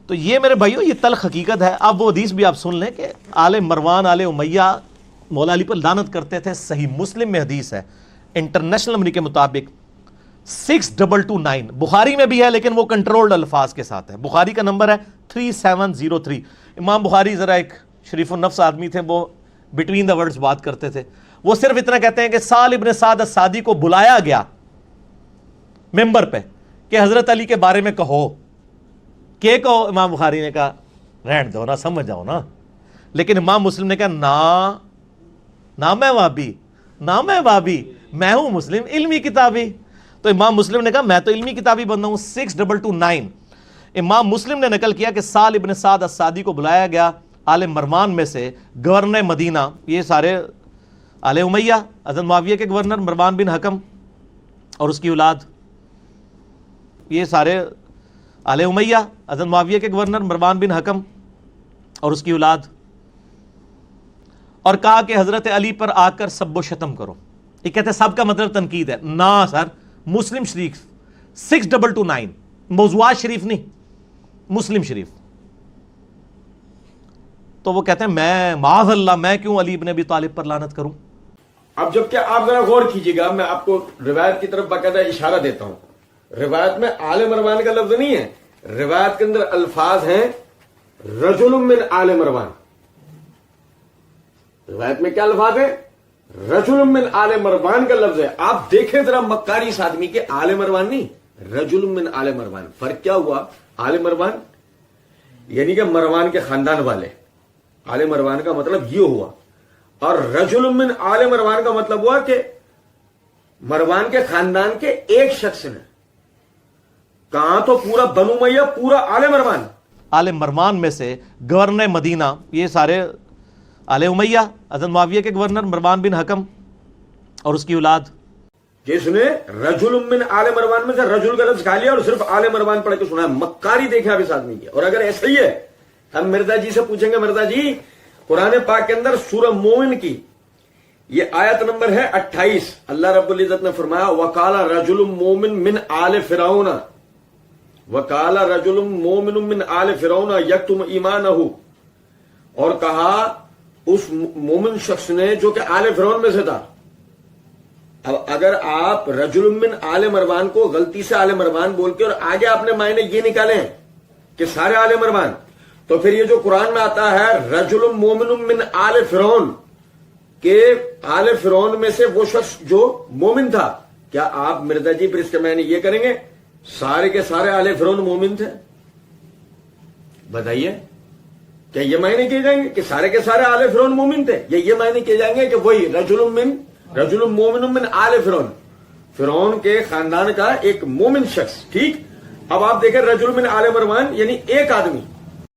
تو یہ میرے بھائیو یہ تلخ حقیقت ہے. اب وہ حدیث بھی آپ سن لیں کہ آل مروان آل امیہ مولا علی پر لعنت کرتے تھے. صحیح مسلم میں حدیث ہے انٹرنیشنل نمبر کے مطابق 6229. بخاری میں بھی ہے لیکن وہ کنٹرولڈ الفاظ کے ساتھ ہے. بخاری کا نمبر ہے 3703. امام بخاری ذرا ایک شریف النفس آدمی تھے, وہ بٹوین دا ورڈز بات کرتے تھے. وہ صرف اتنا کہتے ہیں کہ سال ابن سعد السعدی کو بلایا گیا ممبر پہ کہ حضرت علی کے بارے میں کہو. کہو. امام بخاری نے کہا رہن دو نا, سمجھ جاؤ نا. لیکن امام مسلم نے کہا نہ میں وہابی, نہ میں وہابی, میں ہوں مسلم علمی کتابی. تو امام مسلم نے کہا میں تو علمی کتابی بندہ ہوں. 6229 امام مسلم نے نقل کیا کہ سال ابن سعد السعدی کو بلایا گیا آل مروان میں سے گورنر مدینہ, یہ سارے آل امیہ حضرت معاویہ کے گورنر مروان بن حکم اور اس کی اولاد, یہ سارے آل امیہ حضرت معاویہ کے گورنر مروان بن حکم اور اس کی اولاد, اور کہا کہ حضرت علی پر آ کر سب و شتم کرو. یہ کہتے ہیں سب کا مطلب تنقید ہے. نا سر, مسلم شریف 6229 موضوعات شریف نہیں, مسلم شریف. تو وہ کہتے ہیں میں معاذ اللہ میں کیوں علی ابن ابی طالب پر لعنت کروں. اب جبکہ آپ ذرا غور کیجیے گا, میں آپ کو روایت کی طرف باقاعدہ اشارہ دیتا ہوں. روایت میں آل مروان کا لفظ نہیں ہے, روایت کے اندر الفاظ ہیں رجل من آل مروان. روایت میں کیا الفاظ ہیں؟ رجل من آل مروان کا لفظ ہے. آپ دیکھیں ذرا مکاری اس آدمی کے, آل مروان نہیں رجل من آل مروان. فرق کیا ہوا؟ آل مروان یعنی کہ مروان کے خاندان والے, آل مروان کا مطلب یہ ہوا, اور رجل من آل مروان کا مطلب ہوا کہ مروان کے خاندان کے ایک شخص نے. کہاں تو پورا بنو امیہ, پورا آل مروان. آل مروان میں سے گورنر مدینہ, یہ سارے آل امیہ حضرت معاویہ کے گورنر مروان بن حکم اور اس کی اولاد. جس نے رجل من آل مروان میں سے رجل کا لفظ کھا لیا اور صرف آل مروان پڑھ کے سنا ہے. مکاری دیکھا اب اس آدمی کی. اور اگر ایسا ہی ہے, ہم مرزا جی سے پوچھیں گے مرزا جی قرآن پاک کے اندر سورہ مومن کی یہ آیت نمبر ہے 28, اللہ رب العزت نے فرمایا وقال رجل مومن من آل فرعون, وقال رجل مومن من آل فرعون یکتم ایمانہ, اور کہا اس مومن شخص نے جو کہ آل فرعون میں سے تھا. اب اگر آپ رجل من آل مروان کو غلطی سے آل مروان بول کے اور آگے آپ نے معنی یہ نکالے ہیں کہ سارے آل مروان, تو پھر یہ جو قرآن میں آتا ہے رجل مومن من آل فرعون کہ آل فرعون میں سے وہ شخص جو مومن تھا, کیا آپ مرزا جی پھر اس کے معنی یہ کریں گے سارے کے سارے آل فرعون مومن تھے؟ بتائیے, کیا یہ معنی کیے جائیں گے کہ سارے کے سارے آل فرعون مومن تھے, یا یہ معنی کیے جائیں گے کہ وہی رجل مومن من آل فرعون, فرعون کے خاندان کا ایک مومن شخص. ٹھیک, اب آپ دیکھیں رجل من آل مروان یعنی ایک آدمی,